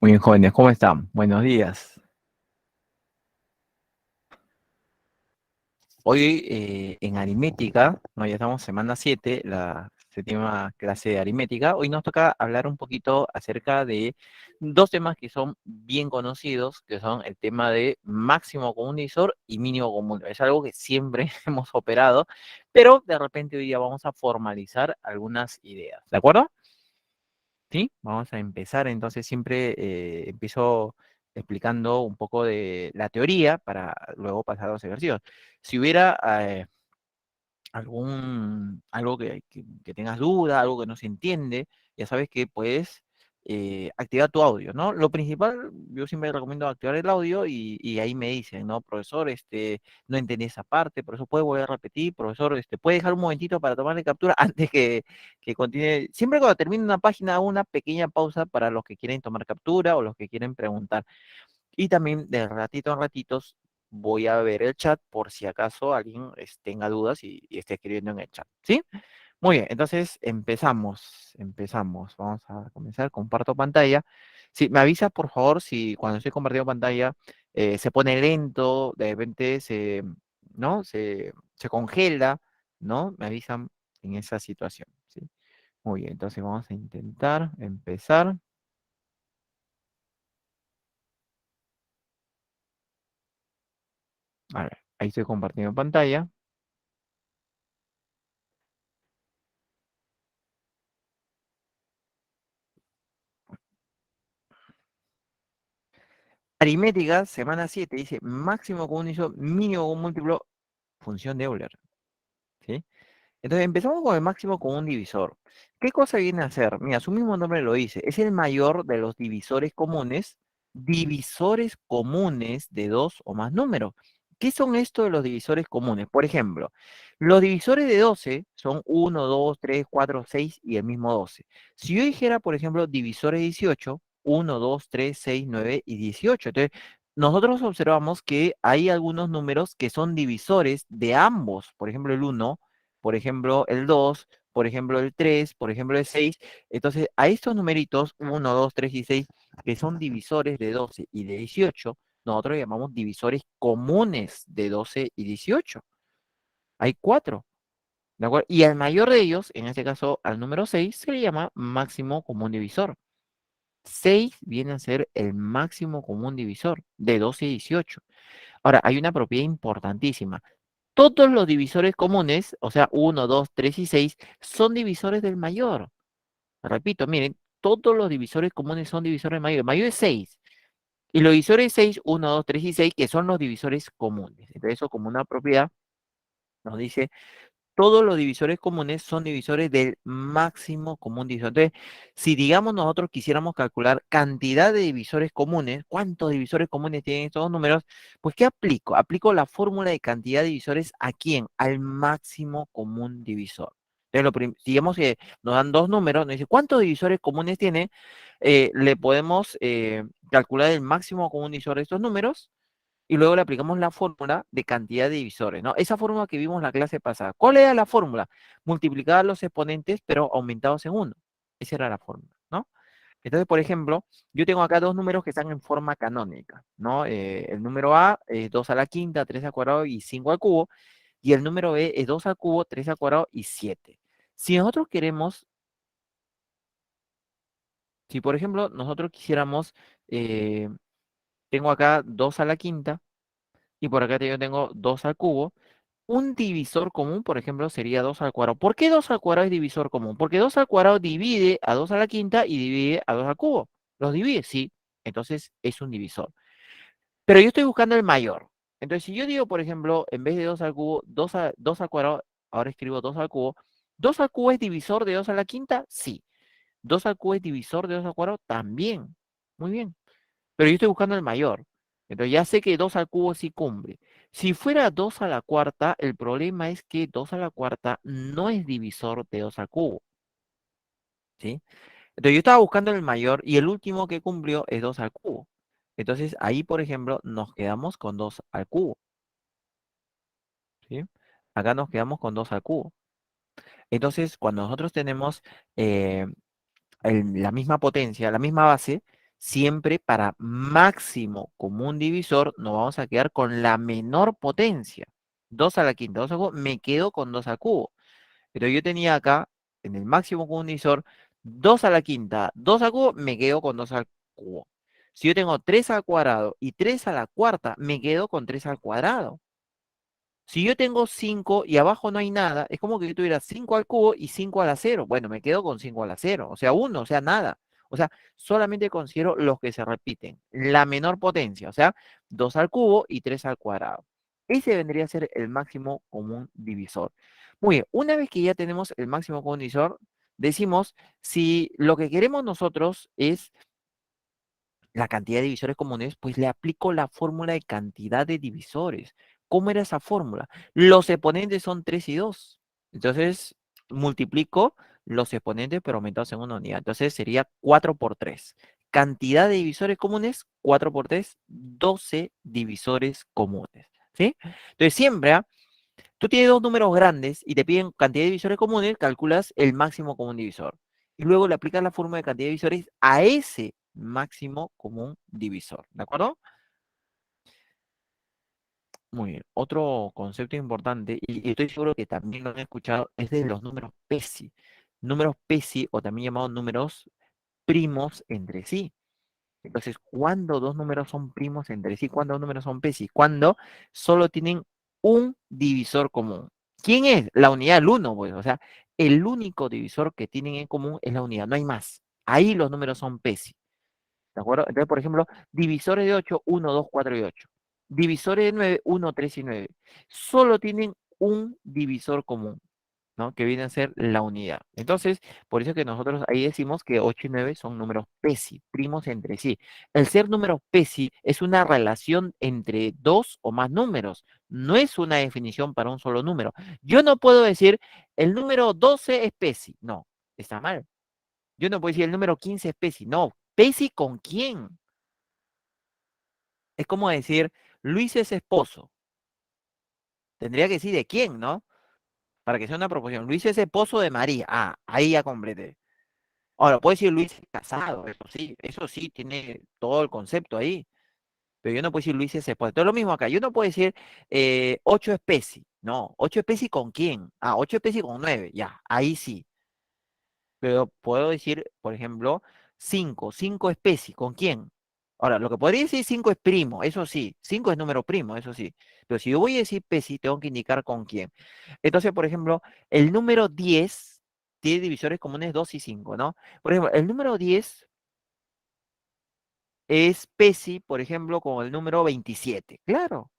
Muy bien, jóvenes, ¿cómo están? Buenos días. Hoy en aritmética, ¿no? Ya estamos semana 7, la séptima clase de aritmética. Hoy nos toca hablar un poquito acerca de dos temas que son bien conocidos, que son el tema de máximo común divisor y mínimo común. Es algo que siempre hemos operado, pero de repente hoy día vamos a formalizar algunas ideas, ¿de acuerdo? Sí, vamos a empezar. Entonces siempre empiezo explicando un poco de la teoría para luego pasar a los ejercicios. Si hubiera algo que tengas duda, algo que no se entiende, ya sabes que puedes activar tu audio, ¿no? Lo principal, yo siempre recomiendo activar el audio y ahí me dicen, ¿no? Profesor, no entendí esa parte, por eso puede volver a repetir, profesor, puede dejar un momentito para tomarle captura antes que continúe. Siempre cuando termine una página, hago una pequeña pausa para los que quieren tomar captura o los que quieren preguntar. Y también de ratito a ratitos voy a ver el chat por si acaso alguien tenga dudas y esté escribiendo en el chat. ¿Sí? Muy bien, entonces empezamos. Vamos a comenzar. Comparto pantalla. Sí, me avisas por favor si cuando estoy compartiendo pantalla se pone lento, de repente ¿no? Se congela, ¿no? Me avisan en esa situación. ¿Sí? Muy bien, entonces vamos a intentar empezar. A ver, ahí estoy compartiendo pantalla. Aritmética, semana 7 dice máximo común divisor, mínimo común múltiplo, función de Euler. ¿Sí? Entonces empezamos con el máximo común divisor. ¿Qué cosa viene a ser? Mira, su mismo nombre lo dice. Es el mayor de los divisores comunes de dos o más números. ¿Qué son estos de los divisores comunes? Por ejemplo, los divisores de 12 son uno, 2, 3, 4, 6 y el mismo 12. Si yo dijera, por ejemplo, divisores de 18, uno, 2, 3, 6, 9 y 18. Entonces, nosotros observamos que hay algunos números que son divisores de ambos. Por ejemplo, el uno, por ejemplo, el 2, por ejemplo, el 3, por ejemplo, el 6. Entonces, a estos numeritos, uno, 2, 3 y 6, que son divisores de 12 y de 18, nosotros llamamos divisores comunes de 12 y 18. Hay cuatro, ¿de acuerdo? Y al mayor de ellos, en este caso al número 6, se le llama máximo común divisor. 6 viene a ser el máximo común divisor de 12 y 18. Ahora, hay una propiedad importantísima. Todos los divisores comunes, o sea, uno, 2, 3 y 6, son divisores del mayor. Repito, miren, todos los divisores comunes son divisores del mayor. El mayor es 6. Y los divisores 6, uno, 2, 3 y 6, que son los divisores comunes. Entonces, eso como una propiedad nos dice todos los divisores comunes son divisores del máximo común divisor. Entonces, si digamos nosotros quisiéramos calcular cantidad de divisores comunes, ¿cuántos divisores comunes tienen estos dos números? Pues, ¿qué aplico? Aplico la fórmula de cantidad de divisores ¿a quién? Al máximo común divisor. Entonces, digamos que nos dan dos números, nos dice, ¿cuántos divisores comunes tiene? Le podemos calcular el máximo común divisor de estos números y luego le aplicamos la fórmula de cantidad de divisores, ¿no? Esa fórmula que vimos la clase pasada. ¿Cuál era la fórmula? Multiplicar los exponentes, pero aumentados en uno. Esa era la fórmula, ¿no? Entonces, por ejemplo, yo tengo acá dos números que están en forma canónica, ¿no? El número A es 2 a la quinta, 3 al cuadrado y 5 al cubo, y el número B es 2 al cubo, 3 al cuadrado y 7. Si nosotros queremos, si por ejemplo nosotros quisiéramos, eh, tengo acá 2 a la quinta, y por acá yo tengo 2 al cubo. Un divisor común, por ejemplo, sería 2 al cuadrado. ¿Por qué 2 al cuadrado es divisor común? Porque 2 al cuadrado divide a 2 a la quinta y divide a 2 al cubo. ¿Los divide? Sí. Entonces es un divisor. Pero yo estoy buscando el mayor. Entonces, si yo digo, por ejemplo, en vez de 2 al cubo, 2 al cuadrado, ahora escribo 2 al cubo. ¿2 al cubo es divisor de 2 a la quinta? Sí. ¿2 al cubo es divisor de 2 al cuadrado? También. Muy bien. Pero yo estoy buscando el mayor. Entonces ya sé que 2 al cubo sí cumple. Si fuera 2 a la cuarta, el problema es que 2 a la cuarta no es divisor de 2 al cubo, ¿sí? Entonces yo estaba buscando el mayor y el último que cumplió es 2 al cubo. Entonces ahí, por ejemplo, nos quedamos con 2 al cubo, ¿sí? Acá nos quedamos con 2 al cubo. Entonces, cuando nosotros tenemos la misma potencia, la misma base, Siempre para máximo común divisor nos vamos a quedar con la menor potencia. 2 a la quinta, 2 al cubo, me quedo con 2 al cubo. Pero yo tenía acá, en el máximo común divisor, 2 a la quinta, 2 al cubo, me quedo con 2 al cubo. Si yo tengo 3 al cuadrado y 3 a la cuarta, me quedo con 3 al cuadrado. Si yo tengo 5 y abajo no hay nada, es como que yo tuviera 5 al cubo y 5 a la cero. Bueno, me quedo con 5 a la cero, o sea, uno, o sea, nada. O sea, solamente considero los que se repiten. La menor potencia, o sea, 2 al cubo y 3 al cuadrado. Ese vendría a ser el máximo común divisor. Muy bien, una vez que ya tenemos el máximo común divisor, decimos si lo que queremos nosotros es la cantidad de divisores comunes, pues le aplico la fórmula de cantidad de divisores. ¿Cómo era esa fórmula? Los exponentes son 3 y 2. Entonces, multiplico los exponentes, pero aumentados en una unidad. Entonces, sería 4 por 3. Cantidad de divisores comunes, 4 por 3, 12 divisores comunes. ¿Sí? Entonces, siempre, tú tienes dos números grandes y te piden cantidad de divisores comunes, calculas el máximo común divisor. Y luego le aplicas la fórmula de cantidad de divisores a ese máximo común divisor. ¿De acuerdo? Muy bien. Otro concepto importante, y estoy seguro que también lo han escuchado, es de los números PESI. Números PESI, o también llamados números primos entre sí. Entonces, ¿cuándo dos números son primos entre sí? ¿Cuándo dos números son PESI? Cuando solo tienen un divisor común. ¿Quién es? La unidad del uno, pues. O sea, el único divisor que tienen en común es la unidad, no hay más. Ahí los números son PESI. ¿De acuerdo? Entonces, por ejemplo, divisores de 8, 1, 2, 4 y 8. Divisores de 9, 1, 3 y 9. Solo tienen un divisor común, ¿no? Que viene a ser la unidad. Entonces, por eso que nosotros ahí decimos que 8 y 9 son números PESI, primos entre sí. El ser números PESI es una relación entre dos o más números, no es una definición para un solo número. Yo no puedo decir el número 12 es PESI, no, está mal. Yo no puedo decir el número 15 es PESI, no. ¿PESI con quién? Es como decir Luis es esposo. Tendría que decir de quién, ¿no? Para que sea una proporción. Luis es esposo de María. Ah, ahí ya completé. Ahora, puedo decir Luis es casado, eso sí, tiene todo el concepto ahí. Pero yo no puedo decir Luis es esposo. Entonces, lo mismo acá. Yo no puedo decir 8 especies. No, 8 especies con quién. Ah, 8 especies con 9. Ya, ahí sí. Pero puedo decir, por ejemplo, 5 especies. ¿Con quién? Ahora, lo que podría decir 5 es primo, eso sí. 5 es número primo, eso sí. Pero si yo voy a decir especie, tengo que indicar con quién. Entonces, por ejemplo, el número 10 tiene divisores comunes 2 y 5, ¿no? Por ejemplo, el número 10 es PESI, por ejemplo, con el número 27. Claro,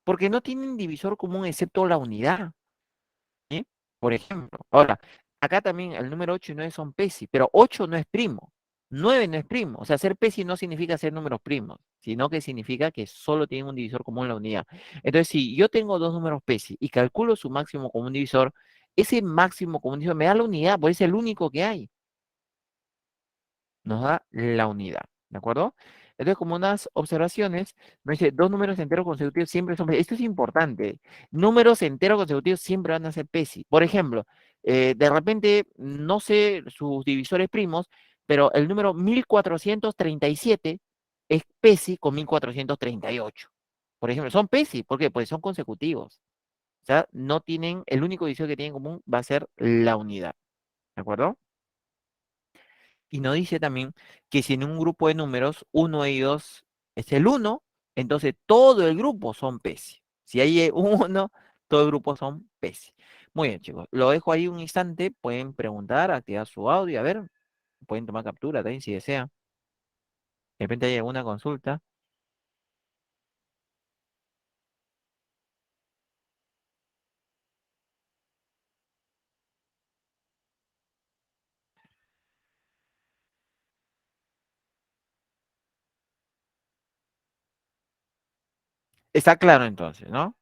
porque no tienen divisor común excepto la unidad. ¿Sí? Por ejemplo. Ahora, acá también el número 8 y 9 son PESI, pero 8 no es primo, 9 no es primo. O sea, ser PESI no significa ser números primos, sino que significa que solo tienen un divisor común en la unidad. Entonces, si yo tengo dos números PESI y calculo su máximo común divisor, ese máximo común divisor me da la unidad, porque es el único que hay. Nos da la unidad, ¿de acuerdo? Entonces, como unas observaciones, me dice, dos números enteros consecutivos siempre son PESI. Esto es importante. Números enteros consecutivos siempre van a ser PESI. Por ejemplo, de repente, no sé sus divisores primos, pero el número 1437 es PESI con 1438. Por ejemplo, son PESI. ¿Por qué? Pues son consecutivos. O sea, no tienen, el único divisor que tienen en común va a ser la unidad. ¿De acuerdo? Y nos dice también que si en un grupo de números uno de ellos es el uno, entonces todo el grupo son PESI. Si hay uno, todo el grupo son PESI. Muy bien, chicos. Lo dejo ahí un instante. Pueden preguntar, activar su audio. A ver, pueden tomar captura también si desean. De repente hay alguna consulta. Está claro entonces, ¿no?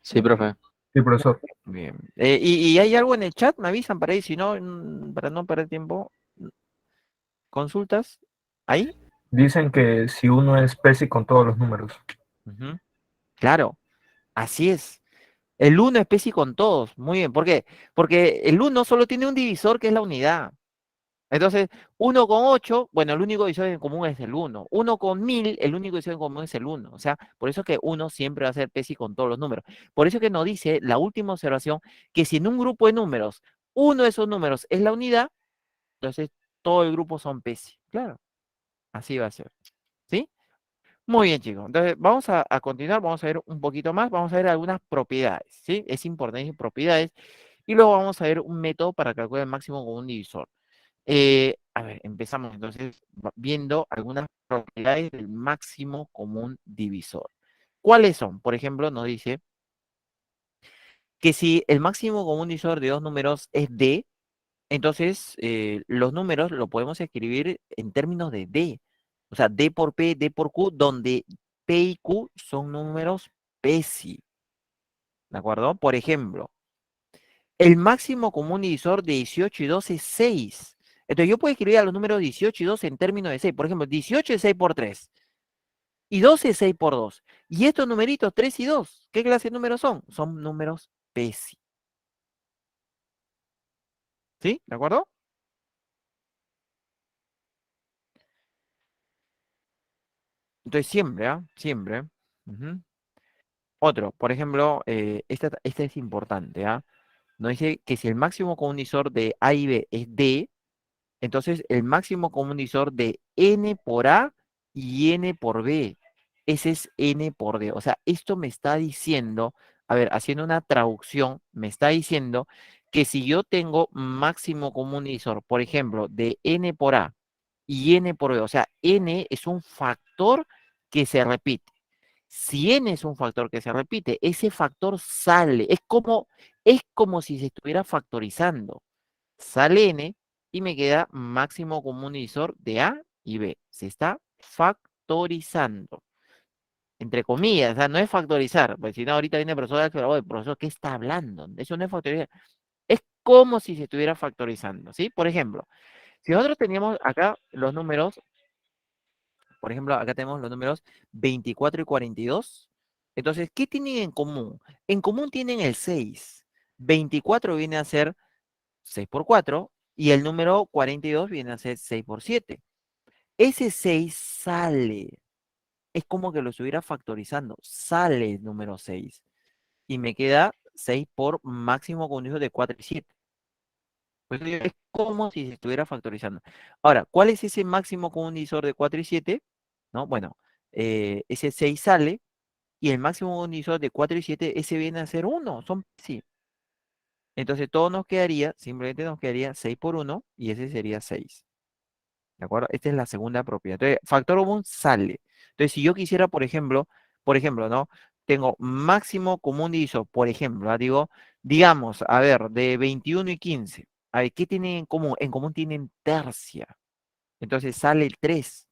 Sí, profe. Sí, profesor. Bien. ¿Y hay algo en el chat? Me avisan para ahí, si no, para no perder tiempo. ¿Consultas? ¿Ahí? Dicen que si uno es PESI con todos los números. Ujú. Claro, así es. El uno especie con todos. Muy bien. ¿Por qué? Porque el uno solo tiene un divisor que es la unidad. Entonces, 1 con 8, bueno, el único divisor en común es el 1. 1 con 1000, el único divisor en común es el 1. O sea, por eso es que 1 siempre va a ser PESI con todos los números. Por eso es que nos dice la última observación que si en un grupo de números, uno de esos números es la unidad, entonces todo el grupo son PESI. Claro, así va a ser. ¿Sí? Muy bien, chicos. Entonces, vamos a continuar, vamos a ver un poquito más, vamos a ver algunas propiedades, ¿sí? Es importante decir propiedades. Y luego vamos a ver un método para calcular el máximo común divisor. A ver, empezamos entonces viendo algunas propiedades del máximo común divisor. ¿Cuáles son? Por ejemplo, nos dice que si el máximo común divisor de dos números es D, entonces los números lo podemos escribir en términos de D. O sea, D por P, D por Q, donde P y Q son números PESI. ¿De acuerdo? Por ejemplo, el máximo común divisor de 18 y 12 es 6. Entonces yo puedo escribir a los números 18 y 12 en términos de 6. Por ejemplo, 18 es 6 por 3 y 12 es 6 por 2. Y estos numeritos 3 y 2, ¿qué clase de números son? Son números PESI. ¿Sí? ¿De acuerdo? Entonces siempre, ¿ah? Siempre. Ujú. Otro, por ejemplo, esta es importante, ¿ah? Nos dice que si el máximo común divisor de A y B es D, entonces el máximo común divisor de N por A y N por B, ese es N por D. O sea, esto me está diciendo, a ver, haciendo una traducción, me está diciendo que si yo tengo máximo común divisor, por ejemplo, de N por A y N por B, o sea, N es un factor que se repite. Si n es un factor que se repite, ese factor sale. Es como si se estuviera factorizando. Sale n y me queda máximo común divisor de A y B. Se está factorizando. Entre comillas, o sea, no es factorizar. Porque si no, ahorita viene el profesor de álgebra, "Oye, profesor, ¿qué está hablando? Eso no es factorizar. Es como si se estuviera factorizando, ¿sí? Por ejemplo, si nosotros teníamos acá los números, por ejemplo, acá tenemos los números 24 y 42. Entonces, ¿qué tienen en común? En común tienen el 6. 24 viene a ser 6 por 4 y el número 42 viene a ser 6 por 7. Ese 6 sale. Es como que lo estuviera factorizando. Sale el número 6. Y me queda 6 por máximo común de 4 y 7. Pues es como si se estuviera factorizando. Ahora, ¿cuál es ese máximo común divisor de 4 y 7? ¿No? Bueno, ese 6 sale y el máximo común divisor de 4 y 7, ese viene a ser 1. Sí. Entonces todo nos quedaría, simplemente nos quedaría 6 por 1 y ese sería 6. ¿De acuerdo? Esta es la segunda propiedad. Entonces, factor común sale. Entonces, si yo quisiera, por ejemplo, ¿no? Tengo máximo común divisor, por ejemplo, digo, digamos, a ver, de 21 y 15. A ver, ¿qué tienen en común? En común tienen tercia. Entonces sale el 3.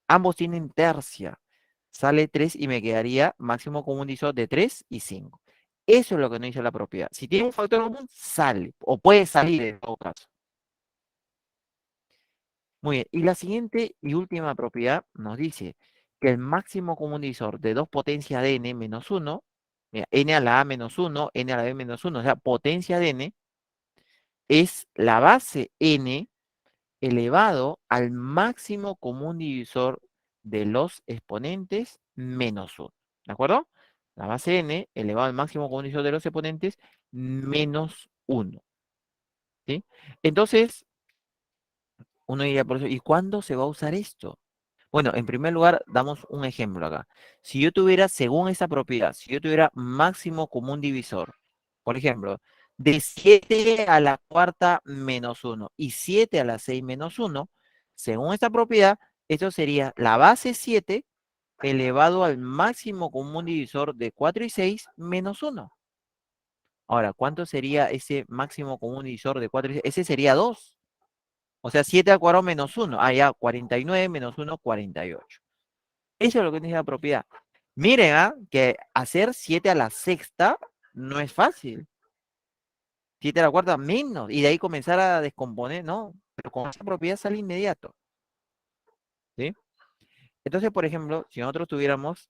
Ambos tienen tercia. Sale 3 y me quedaría máximo común divisor de 3 y 5. Eso es lo que nos dice la propiedad. Si tiene un factor común, sale. O puede salir en todo caso. Muy bien, y la siguiente y última propiedad nos dice que el máximo común divisor de dos potencias de n menos 1, mira, n a la a menos 1, n a la b menos 1, o sea, potencia de n, es la base n elevado al máximo común divisor de los exponentes menos 1. ¿De acuerdo? La base n elevado al máximo común divisor de los exponentes menos 1. ¿Sí? Entonces, uno diría por eso, ¿y cuándo se va a usar esto? Bueno, en primer lugar, damos un ejemplo acá. Si yo tuviera, según esa propiedad, si yo tuviera máximo común divisor, por ejemplo, de 7 a la cuarta menos 1 y 7 a la 6 menos 1, según esta propiedad, esto sería la base 7 elevado al máximo común divisor de 4 y 6 menos 1. Ahora, ¿cuánto sería ese máximo común divisor de 4 y 6? Ese sería 2. O sea, 7 al cuadrado menos 1. Ah, ya, 49 menos 1, 48. Eso es lo que dice la propiedad. Miren, que hacer 7 a la sexta no es fácil. 7 a la cuarta menos. Y de ahí comenzar a descomponer, ¿no? Pero con esa propiedad sale inmediato. ¿Sí? Entonces, por ejemplo, si nosotros tuviéramos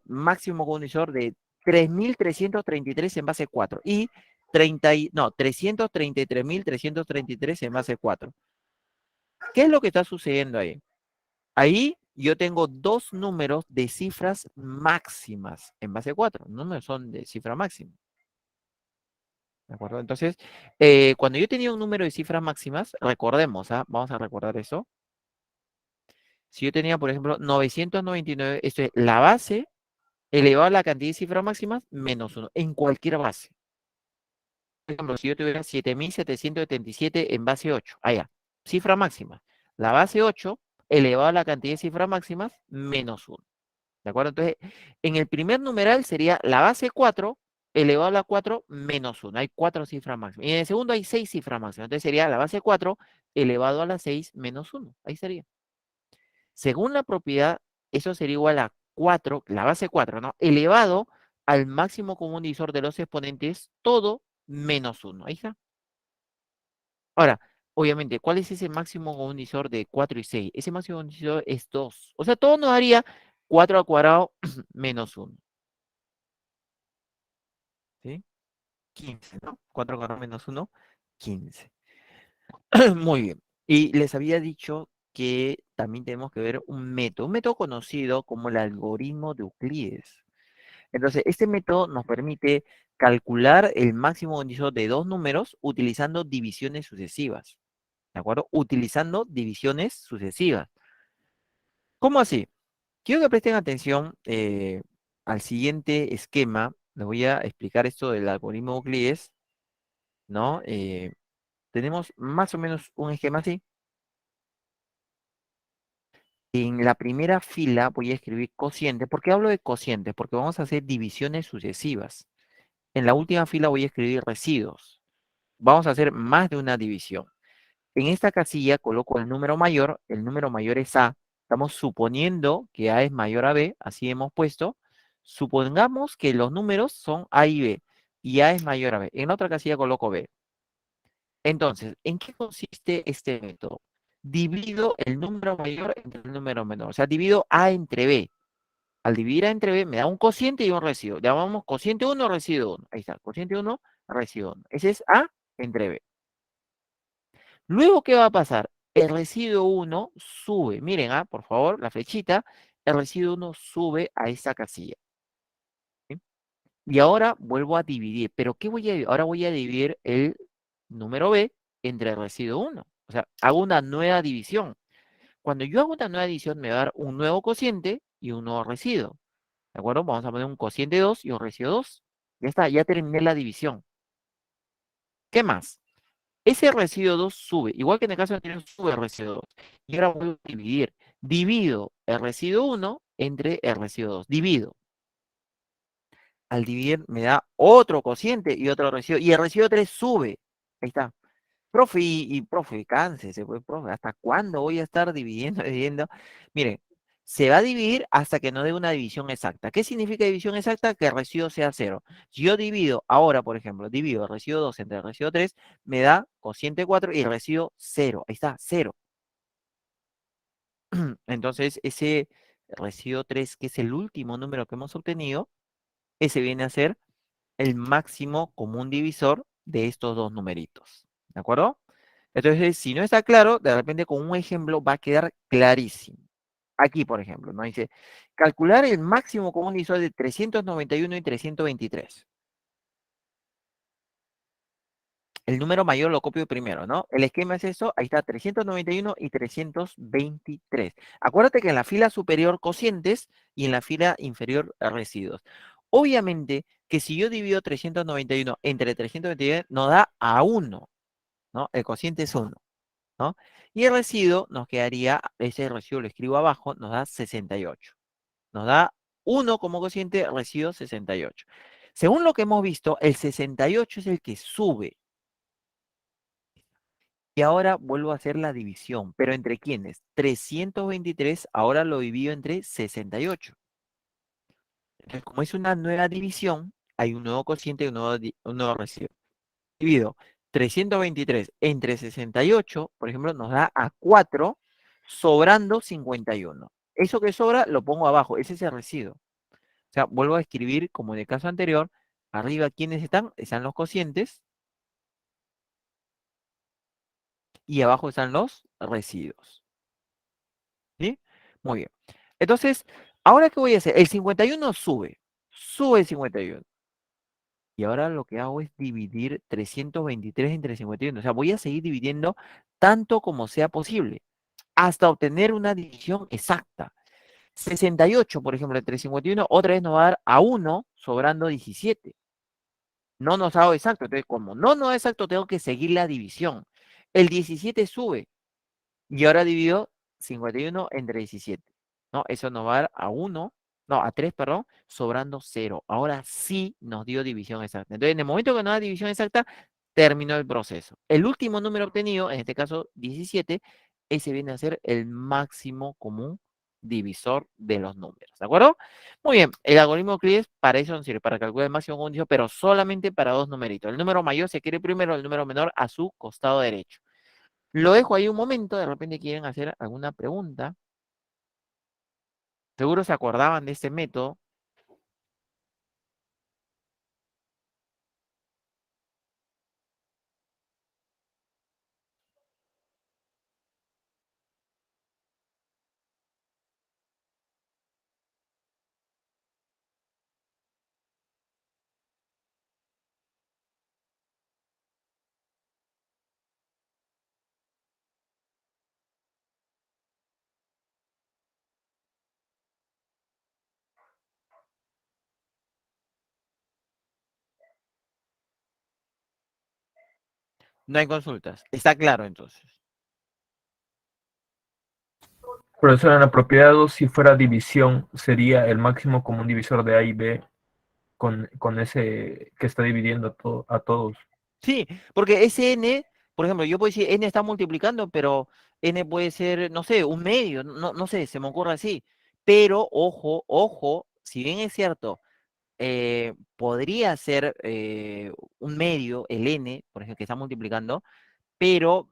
máximo condivisor de 3.333 en base 4 y 333.333 en base 4. ¿Qué es lo que está sucediendo ahí? Ahí yo tengo dos números de cifras máximas en base 4. Números son de cifra máxima. ¿De acuerdo? Entonces, cuando yo tenía un número de cifras máximas, recordemos, ¿ah? Vamos a recordar eso. Si yo tenía, por ejemplo, 999, esto es la base elevado a la cantidad de cifras máximas menos 1, en cualquier base. Por ejemplo, si yo tuviera 7777 en base 8, allá, cifra máxima. La base 8 elevado a la cantidad de cifras máximas menos 1. ¿De acuerdo? Entonces, en el primer numeral sería la base 4 elevado a la 4 menos 1. Hay 4 cifras máximas. Y en el segundo hay 6 cifras máximas. Entonces sería la base 4 elevado a la 6 menos 1. Ahí sería. Según la propiedad, eso sería igual a 4, la base 4, ¿no? Elevado al máximo común divisor de los exponentes, todo menos 1. Ahí está. Ahora, obviamente, ¿cuál es ese máximo común divisor de 4 y 6? Ese máximo común divisor es 2. O sea, todo nos daría 4 al cuadrado menos 1. ¿Sí? 15, ¿no? 4 al cuadrado menos 1, 15. Muy bien. Y les había dicho que también tenemos que ver un método conocido como el algoritmo de Euclides. Entonces, este método nos permite calcular el máximo divisor de dos números utilizando divisiones sucesivas. ¿De acuerdo? Utilizando divisiones sucesivas. ¿Cómo así? Quiero que presten atención al siguiente esquema. Les voy a explicar esto del algoritmo de Euclides, ¿no? Tenemos más o menos un esquema así. En la primera fila voy a escribir cociente. ¿Por qué hablo de cocientes? Porque vamos a hacer divisiones sucesivas. En la última fila voy a escribir residuos. Vamos a hacer más de una división. En esta casilla coloco el número mayor es A. Estamos suponiendo que A es mayor a B, así hemos puesto. Supongamos que los números son A y B, y A es mayor a B. En la otra casilla coloco B. Entonces, ¿en qué consiste este método? Divido el número mayor entre el número menor. O sea, divido A entre B. Al dividir A entre B me da un cociente y un residuo. Llamamos cociente 1, residuo 1. Ahí está, cociente 1, residuo 1. Ese es A entre B. Luego, ¿qué va a pasar? El residuo 1 sube. Miren, por favor, la flechita. El residuo 1 sube a esa casilla. ¿Sí? Y ahora vuelvo a dividir. ¿Pero qué voy a dividir? Ahora voy a dividir el número B entre el residuo 1. O sea, hago una nueva división. Cuando yo hago una nueva división, me va a dar un nuevo cociente y un nuevo residuo. ¿De acuerdo? Vamos a poner un cociente 2 y un residuo 2. Ya está, ya terminé la división. ¿Qué más? Ese residuo 2 sube, igual que en el caso anterior sube el residuo 2. Y ahora voy a dividir. Divido el residuo 1 entre el residuo 2. Divido. Al dividir me da otro cociente y otro residuo. Y el residuo 3 sube. Ahí está. Profe, profe, cánsese, pues, profe, ¿hasta cuándo voy a estar dividiendo, dividiendo? Miren, se va a dividir hasta que no dé una división exacta. ¿Qué significa división exacta? Que el residuo sea 0. Si yo divido ahora, por ejemplo, divido el residuo 2 entre el residuo 3, me da cociente 4 y el residuo 0. Ahí está, 0. Entonces, ese residuo 3, que es el último número que hemos obtenido, ese viene a ser el máximo común divisor de estos dos numeritos. ¿De acuerdo? Entonces, si no está claro, de repente con un ejemplo va a quedar clarísimo. Aquí, por ejemplo, nos dice, calcular el máximo común divisor de 391 y 323. El número mayor lo copio primero, ¿no? El esquema es eso, ahí está 391 y 323. Acuérdate que en la fila superior cocientes y en la fila inferior residuos. Obviamente que si yo divido 391 entre 329 nos da a 1, ¿no? El cociente es 1, ¿no? Y el residuo nos quedaría, ese residuo lo escribo abajo, nos da 68. Nos da 1 como cociente, residuo 68. Según lo que hemos visto, el 68 es el que sube. Y ahora vuelvo a hacer la división, pero ¿entre quiénes? 323 ahora lo divido entre 68. Entonces, como es una nueva división, hay un nuevo cociente y un nuevo residuo. Divido 323 entre 68, por ejemplo, nos da a 4, sobrando 51. Eso que sobra lo pongo abajo, ese es el residuo. O sea, vuelvo a escribir como en el caso anterior, arriba, ¿quiénes están? Están los cocientes y abajo están los residuos. ¿Sí? Muy bien. Entonces, ¿ahora qué voy a hacer? El 51 sube el 51. Y ahora lo que hago es dividir 323 entre 51. O sea, voy a seguir dividiendo tanto como sea posible, hasta obtener una división exacta. 68, por ejemplo, entre 51, otra vez nos va a dar a 1, sobrando 17. No nos ha dado exacto. Entonces, como no nos da exacto, tengo que seguir la división. El 17 sube y ahora divido 51 entre 17. ¿No? Eso nos va a dar a 1, no, a 3, perdón, sobrando 0. Ahora sí nos dio división exacta. Entonces, en el momento que nos da división exacta, terminó el proceso. El último número obtenido, en este caso 17, ese viene a ser el máximo común divisor de los números. ¿De acuerdo? Muy bien, el algoritmo de Euclides para eso nos sirve, para calcular el máximo común divisor, pero solamente para dos numeritos. El número mayor se quiere primero, el número menor a su costado derecho. Lo dejo ahí un momento, de repente quieren hacer alguna pregunta. Seguro se acordaban de este método. No hay consultas. Está claro entonces. Profesor, en la propiedad 2, si fuera división, sería el máximo común divisor de A y B con ese que está dividiendo a todos. Sí, porque ese n, por ejemplo, yo puedo decir n está multiplicando, pero n puede ser, no sé, un medio, no sé, se me ocurre así. Pero ojo, ojo, si bien es cierto, podría ser un medio, el n, por ejemplo, que está multiplicando, pero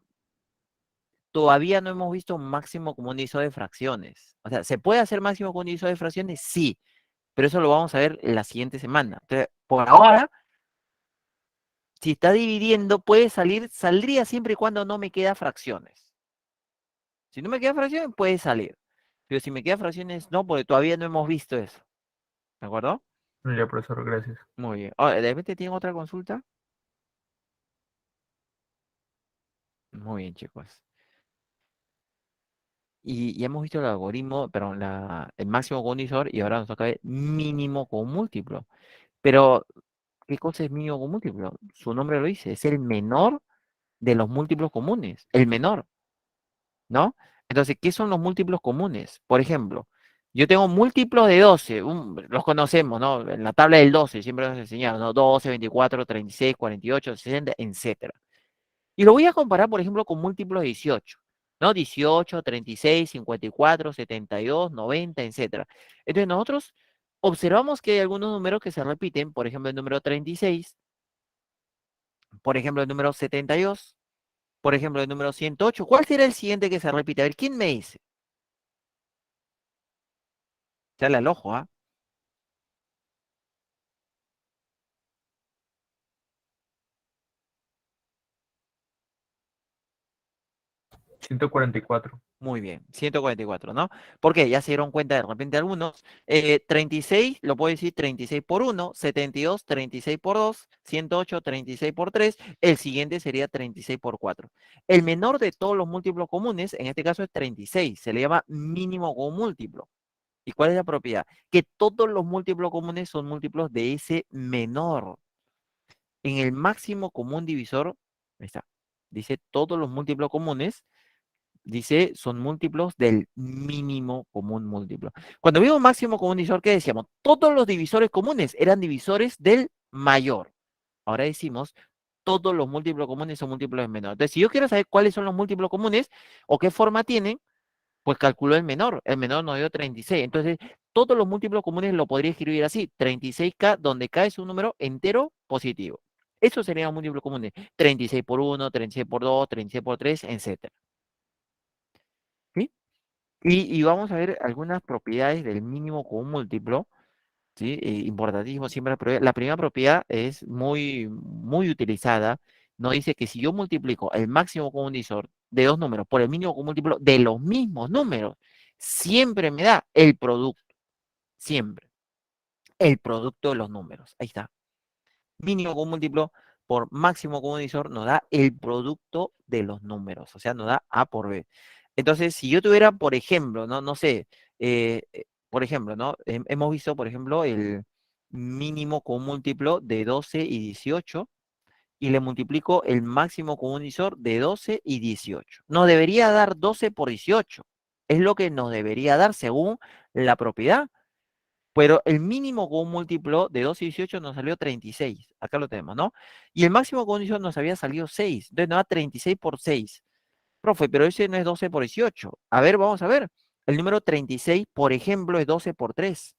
todavía no hemos visto un máximo común divisor de fracciones. O sea, ¿se puede hacer máximo común divisor de fracciones? Sí, pero eso lo vamos a ver la siguiente semana. Entonces, por ahora, si está dividiendo, puede salir, saldría siempre y cuando no me queda fracciones. Si no me queda fracciones, puede salir. Pero si me queda fracciones, no, porque todavía no hemos visto eso. ¿De acuerdo? Ya, profesor, gracias. Muy bien. Ahora, ¿de repente tienen otra consulta? Muy bien, chicos. Y hemos visto el algoritmo, perdón, el máximo común divisor y ahora nos toca ver mínimo común múltiplo. Pero, ¿qué cosa es mínimo común múltiplo? Su nombre lo dice, es el menor de los múltiplos comunes, el menor, ¿no? Entonces, ¿qué son los múltiplos comunes? Por ejemplo, yo tengo múltiplos de 12, los conocemos, ¿no? En la tabla del 12 siempre nos enseñaron, ¿no? 12, 24, 36, 48, 60, etcétera. Y lo voy a comparar, por ejemplo, con múltiplos de 18, ¿no? 18, 36, 54, 72, 90, etcétera. Entonces, nosotros observamos que hay algunos números que se repiten, por ejemplo, el número 36, por ejemplo, el número 72, por ejemplo, el número 108. ¿Cuál será el siguiente que se repite? A ver, ¿quién me dice? Sale al ojo, ¿ah? 144. Muy bien, 144, ¿no? ¿Por qué? Ya se dieron cuenta de repente algunos. 36, lo puedo decir 36 por 1, 72, 36 por 2, 108, 36 por 3. El siguiente sería 36 por 4. El menor de todos los múltiplos comunes, en este caso es 36, se le llama mínimo común múltiplo. ¿Y cuál es la propiedad? Que todos los múltiplos comunes son múltiplos de ese menor. En el máximo común divisor, ahí está, dice todos los múltiplos comunes, dice son múltiplos del mínimo común múltiplo. Cuando vimos máximo común divisor, ¿qué decíamos? Todos los divisores comunes eran divisores del mayor. Ahora decimos todos los múltiplos comunes son múltiplos del menor. Entonces, si yo quiero saber cuáles son los múltiplos comunes o qué forma tienen, pues calculo el menor. El menor nos dio 36. Entonces, todos los múltiplos comunes lo podría escribir así: 36K, donde K es un número entero positivo. Eso serían múltiplos comunes: 36 por 1, 36 por 2, 36 por 3, etcétera. ¿Sí? Y vamos a ver algunas propiedades del mínimo común múltiplo, ¿sí? Importantísimo siempre la primera propiedad es muy utilizada. Nos dice que si yo multiplico el máximo común divisor de dos números por el mínimo común múltiplo de los mismos números, siempre me da el producto. Siempre. El producto de los números. Ahí está. Mínimo común múltiplo por máximo común divisor nos da el producto de los números. O sea, nos da A por B. Entonces, si yo tuviera, por ejemplo, no sé, por ejemplo, ¿no? Hemos visto, por ejemplo, el mínimo común múltiplo de 12 y 18 y le multiplico el máximo común divisor de 12 y 18. Nos debería dar 12 por 18. Es lo que nos debería dar según la propiedad. Pero el mínimo común múltiplo de 12 y 18 nos salió 36. Acá lo tenemos, ¿no? Y el máximo común divisor nos había salido 6. Entonces nos da 36 por 6. Profe, pero ese no es 12 por 18. A ver, vamos a ver. El número 36, por ejemplo, es 12 por 3.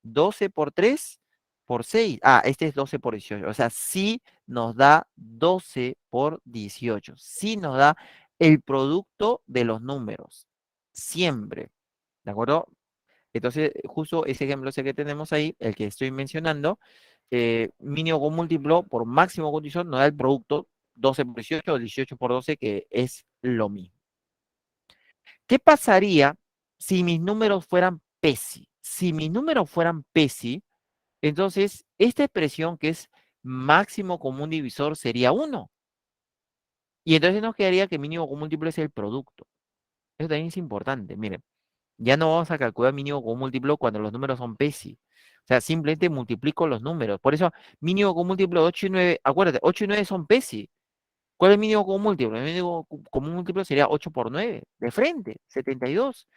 12 por 3 por 6. Ah, este es 12 por 18. O sea, sí nos da 12 por 18. Sí nos da el producto de los números. Siempre. ¿De acuerdo? Entonces, justo ese ejemplo ese que tenemos ahí, el que estoy mencionando, mínimo con múltiplo por máximo condición nos da el producto 12 por 18 o 18 por 12, que es lo mismo. ¿Qué pasaría si mis números fueran PESI? Si mis números fueran PESI, entonces esta expresión que es máximo común divisor sería 1. Y entonces nos quedaría que mínimo común múltiplo es el producto. Eso también es importante, miren. Ya no vamos a calcular mínimo común múltiplo cuando los números son PESI. O sea, simplemente multiplico los números. Por eso, mínimo común múltiplo de 8 y 9, acuérdate, 8 y 9 son PESI. ¿Cuál es el mínimo común múltiplo? El mínimo común múltiplo sería 8 por 9, de frente, 72.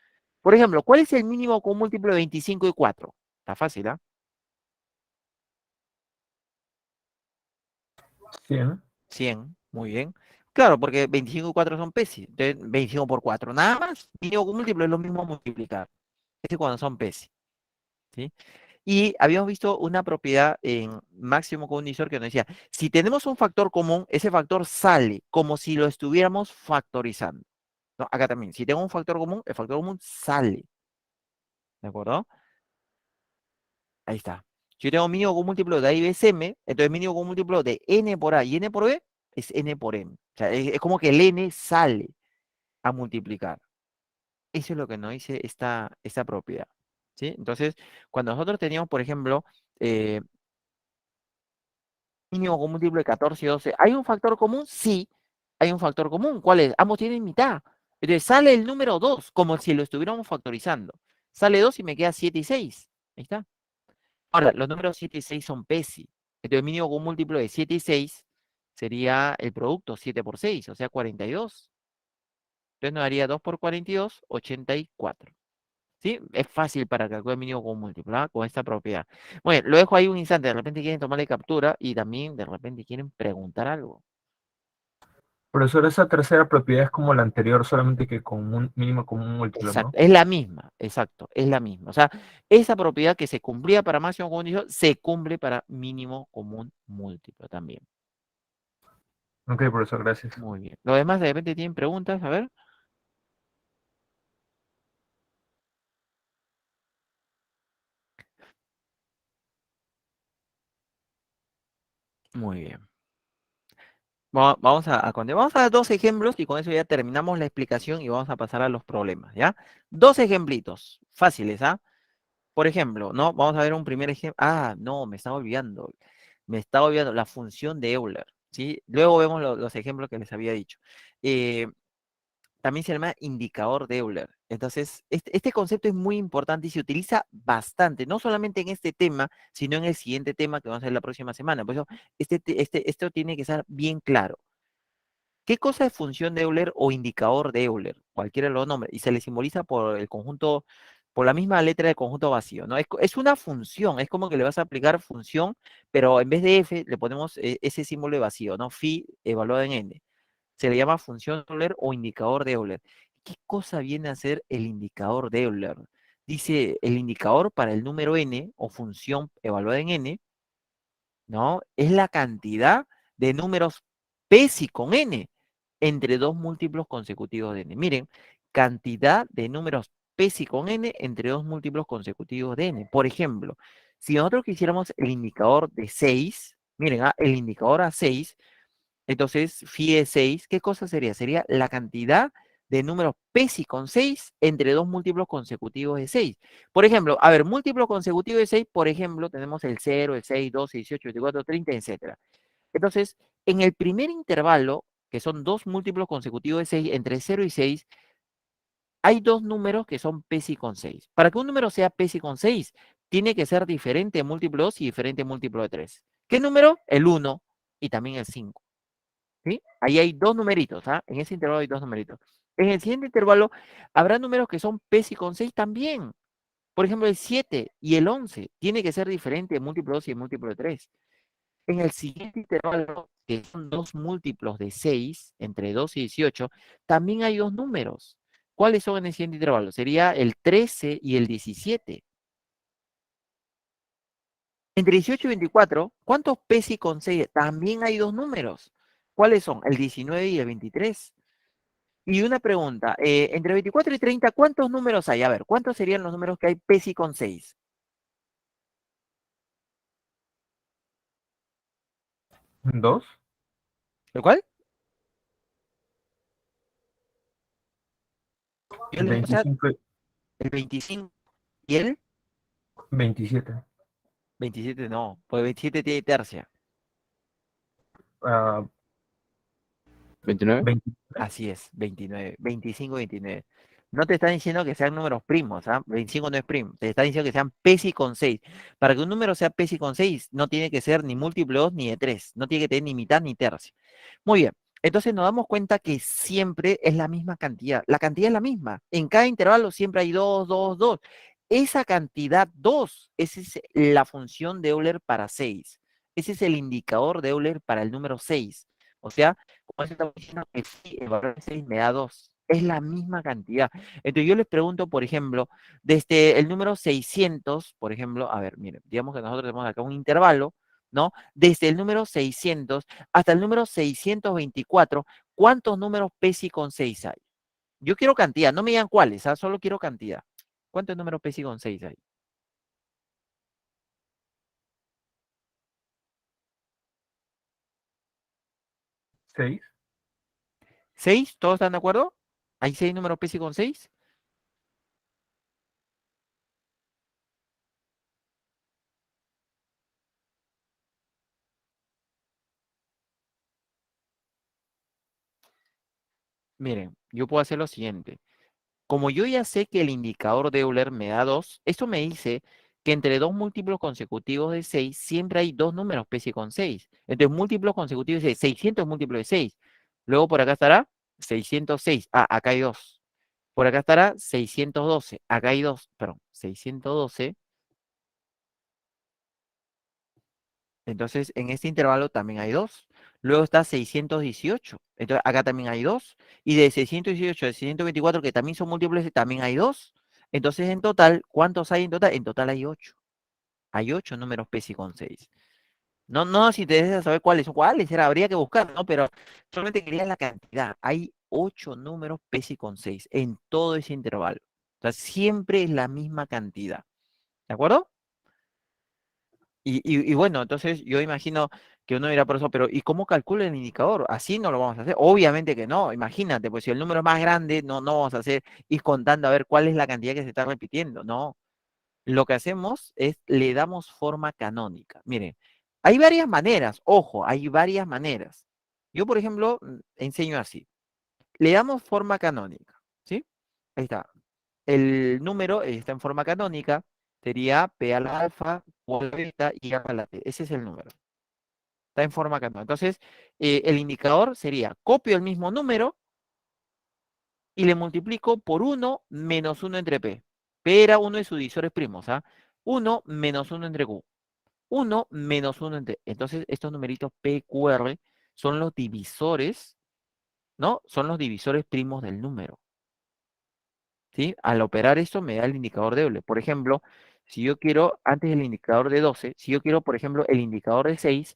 Por ejemplo, ¿cuál es el mínimo común múltiplo de 25 y 4? Está fácil, ¿ah? 100. 100, muy bien. Claro, porque 25 y 4 son PESI. Entonces, 25 por 4, nada más. Mínimo común múltiplo es lo mismo a multiplicar. Ese es cuando son PESI. ¿Sí? Y habíamos visto una propiedad en máximo común divisor que nos decía, si tenemos un factor común, ese factor sale como si lo estuviéramos factorizando. ¿No? Acá también, si tengo un factor común, el factor común sale. ¿De acuerdo? Ahí está. Si yo tengo mínimo común múltiplo de A y B es M, entonces mínimo común múltiplo de N por A y N por B es N por M. O sea, es como que el N sale a multiplicar. Eso es lo que nos dice esta propiedad. ¿Sí? Entonces, cuando nosotros teníamos, por ejemplo, mínimo común múltiplo de 14 y 12. ¿Hay un factor común? Sí, hay un factor común. ¿Cuál es? Ambos tienen mitad. Entonces sale el número 2, como si lo estuviéramos factorizando. Sale 2 y me queda 7 y 6. Ahí está. Ahora, los números 7 y 6 son PESI. Entonces, mínimo común múltiplo de 7 y 6 sería el producto 7 por 6, o sea, 42. Entonces nos daría 2 por 42, 84. ¿Sí? Es fácil para calcular el mínimo común múltiplo, ¿ah? Con esta propiedad. Bueno, lo dejo ahí un instante. De repente quieren tomarle captura y también de repente quieren preguntar algo. Profesor, esa tercera propiedad es como la anterior, solamente que con un mínimo común múltiplo, Exacto, ¿no? es la misma, exacto, es la misma. O sea, esa propiedad que se cumplía para máximo común divisor se cumple para mínimo común múltiplo también. Ok, profesor, gracias. Muy bien. Los demás de repente tienen preguntas, a ver. Muy bien. Vamos a dar dos ejemplos y con eso ya terminamos la explicación y vamos a pasar a los problemas, ¿ya? Dos ejemplitos fáciles, ¿ah? Por ejemplo, ¿no? Vamos a ver un primer ejemplo. Ah, no, me estaba olvidando. Me estaba olvidando la función de Euler, ¿sí? Luego vemos los ejemplos que les había dicho. Eh, También se llama indicador de Euler. Entonces, este concepto es muy importante y se utiliza bastante, no solamente en este tema, sino en el siguiente tema que vamos a ver la próxima semana. Por eso, esto tiene que estar bien claro. ¿Qué cosa es función de Euler o indicador de Euler? Cualquiera de los nombres. Y se le simboliza por el conjunto, por la misma letra del conjunto vacío, ¿no? Es una función, es como que le vas a aplicar función, pero en vez de f le ponemos ese símbolo de vacío, ¿no? Phi evaluado en n. Se le llama función de Euler o indicador de Euler. ¿Qué cosa viene a ser el indicador de Euler? Dice el indicador para el número n o función evaluada en n, ¿no? Es la cantidad de números PESI con n entre dos múltiplos consecutivos de n. Miren, cantidad de números PESI con n entre dos múltiplos consecutivos de n. Por ejemplo, si nosotros quisiéramos el indicador de 6, miren, el indicador a 6, Entonces, phi de 6, ¿qué cosa sería? Sería la cantidad de números pesi con 6 entre dos múltiplos consecutivos de 6. Por ejemplo, a ver, múltiplo consecutivo de 6, por ejemplo, tenemos el 0, el 6, 12, 18, 24, 30, etcétera. Entonces, en el primer intervalo, que son dos múltiplos consecutivos de 6, entre 0 y 6, hay dos números que son pesi con 6. Para que un número sea pesi con 6, tiene que ser diferente de múltiplo 2 y diferente de múltiplo de 3. ¿Qué número? El 1 y también el 5. ¿Sí? Ahí hay dos numeritos, ¿ah? En ese intervalo hay dos numeritos. En el siguiente intervalo habrá números que son pesi con 6 también. Por ejemplo, el 7 y el 11 tiene que ser diferente de múltiplo 2 y de múltiplo de 3. En el siguiente intervalo, que son dos múltiplos de 6, entre 2 y 18, también hay dos números. ¿Cuáles son en el siguiente intervalo? Sería el 13 y el 17. Entre 18 y 24, ¿cuántos pesi con 6? También hay dos números. ¿Cuáles son? El 19 y el 23. Y una pregunta, entre 24 y 30, ¿cuántos números hay? A ver, ¿cuántos serían los números que hay pesi con 6? ¿Dos? ¿El cuál? Yo les digo, o sea, 25, el 25 y el 27. 27 no, pues 27 tiene tercia. Ah, 29. 20. Así es, 29, 25, 29. No te están diciendo que sean números primos, ¿ah? 25 no es primo, te están diciendo que sean pesi con 6. Para que un número sea pesi con 6, no tiene que ser ni múltiplo de 2 ni de 3, no tiene que tener ni mitad ni tercio. Muy bien, entonces nos damos cuenta que siempre es la misma cantidad. La cantidad es la misma. En cada intervalo siempre hay 2, 2, 2. Esa cantidad 2, esa es la función de Euler para 6. Ese es el indicador de Euler para el número 6. O sea, como eso estamos diciendo que sí, el valor de 6 me da 2. Es la misma cantidad. Entonces yo les pregunto, por ejemplo, desde el número 600, por ejemplo, a ver, miren, digamos que nosotros tenemos acá un intervalo, ¿no? Desde el número 600 hasta el número 624, ¿cuántos números pesi con 6 hay? Yo quiero cantidad, no me digan cuáles, ¿ah? Solo quiero cantidad. ¿Cuántos números pesi con 6 hay? 6. ¿6? ¿Todos están de acuerdo? ¿Hay 6 números pesi con 6? Miren, yo puedo hacer lo siguiente. Como yo ya sé que el indicador de Euler me da 2, esto me dice que entre dos múltiplos consecutivos de 6 siempre hay dos números pesi con 6. Entonces, múltiplos consecutivos de 6, 600 múltiplos de 6. Luego por acá estará 606. Ah, acá hay 2. Por acá estará 612. Acá hay 2. Perdón, 612. Entonces, en este intervalo también hay 2. Luego está 618. Entonces, acá también hay 2. Y de 618 a 624, que también son múltiples, también hay 2. Entonces, en total, ¿cuántos hay en total? En total hay 8. Hay 8 números PESI con 6. No, no, si te interesa saber cuáles son cuáles, habría que buscar, ¿no? Pero solamente quería la cantidad. Hay 8 números PESI con 6 en todo ese intervalo. O sea, siempre es la misma cantidad. ¿De acuerdo? Y bueno, entonces yo imagino que uno dirá por eso, pero ¿y cómo calcula el indicador? Así no lo vamos a hacer. Obviamente que no, imagínate, pues si el número es más grande, no vamos a hacer ir contando a ver cuál es la cantidad que se está repitiendo. No, lo que hacemos es le damos forma canónica. Miren, hay varias maneras, ojo, hay varias maneras. Yo, por ejemplo, enseño así. Le damos forma canónica, ¿sí? Ahí está. El número está en forma canónica, sería P a la alfa, Q a la beta y A a la T. Ese es el número. Está en forma canónica. Entonces, el indicador sería, copio el mismo número y le multiplico por 1 menos 1 entre P. P era uno de sus divisores primos, ¿ah? 1 menos 1 entre Q. 1 menos 1 entre... Entonces, estos numeritos P, Q, R son los divisores, ¿no? Son los divisores primos del número. ¿Sí? Al operar esto me da el indicador de Euler. Por ejemplo, si yo quiero, antes del indicador de 12, si yo quiero, por ejemplo, el indicador de 6,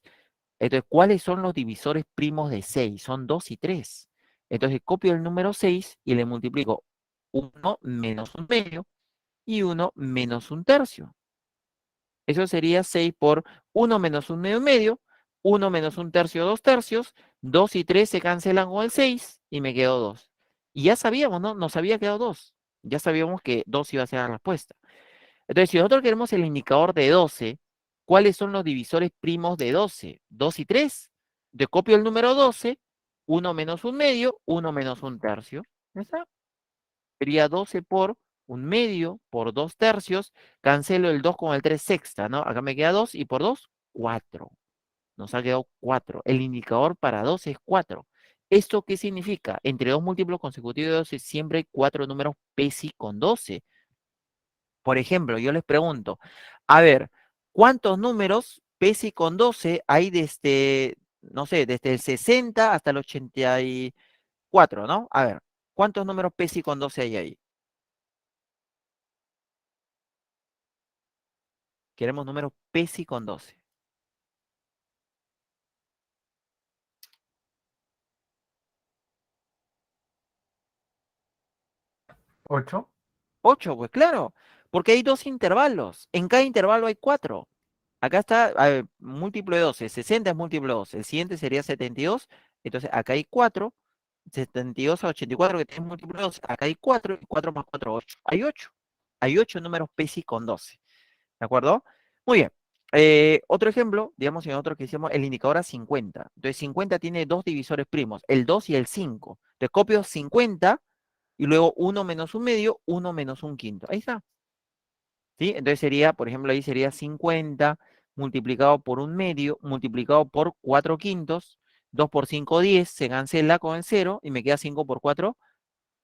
entonces, ¿cuáles son los divisores primos de 6? Son 2 y 3. Entonces, copio el número 6 y le multiplico 1 menos un medio y 1 menos un tercio. Eso sería 6 por 1 menos un medio medio, 1 menos 1 tercio, 2 tercios, 2 y 3 se cancelan con el 6 y me quedó 2. Y ya sabíamos, ¿no? Nos había quedado 2. Ya sabíamos que 2 iba a ser la respuesta. Entonces, si nosotros queremos el indicador de 12, ¿cuáles son los divisores primos de 12? 2 y 3. Yo copio el número 12, 1 menos 1 medio, 1 menos 1 tercio. ¿Ya está? Sería 12 por 1 medio, por 2 tercios. Cancelo el 2 con el 3 sexta, ¿no? Acá me queda 2 y por 2, 4. Nos ha quedado 4. El indicador para 12 es 4. ¿Esto qué significa? Entre dos múltiplos consecutivos de 12 siempre hay 4 números PESI con 12. Por ejemplo, yo les pregunto, a ver, ¿cuántos números PESI con 12 hay desde, no sé, desde el 60 hasta el 84, ¿no? A ver, ¿cuántos números PESI con 12 hay ahí? Queremos números PESI con 12. 8. 8, pues claro, porque hay dos intervalos. En cada intervalo hay 4. Acá está, a ver, múltiplo de 12. 60 es múltiplo de 12. El siguiente sería 72. Entonces acá hay 4. 72 a 84 que tiene múltiplo de 12. Acá hay 4. Y 4 más 4, 8. Hay 8. Hay 8 números PESI con 12. ¿De acuerdo? Muy bien. Otro ejemplo, digamos en otro que hicimos el indicador a 50. Entonces 50 tiene dos divisores primos, el 2 y el 5. Te copio 50 y luego 1 menos 1 medio, 1 menos 1 quinto. Ahí está. ¿Sí? Entonces sería, por ejemplo, ahí sería 50 multiplicado por 1 medio, multiplicado por 4 quintos, 2 por 5, 10, se cancela con el 0 y me queda 5 por 4,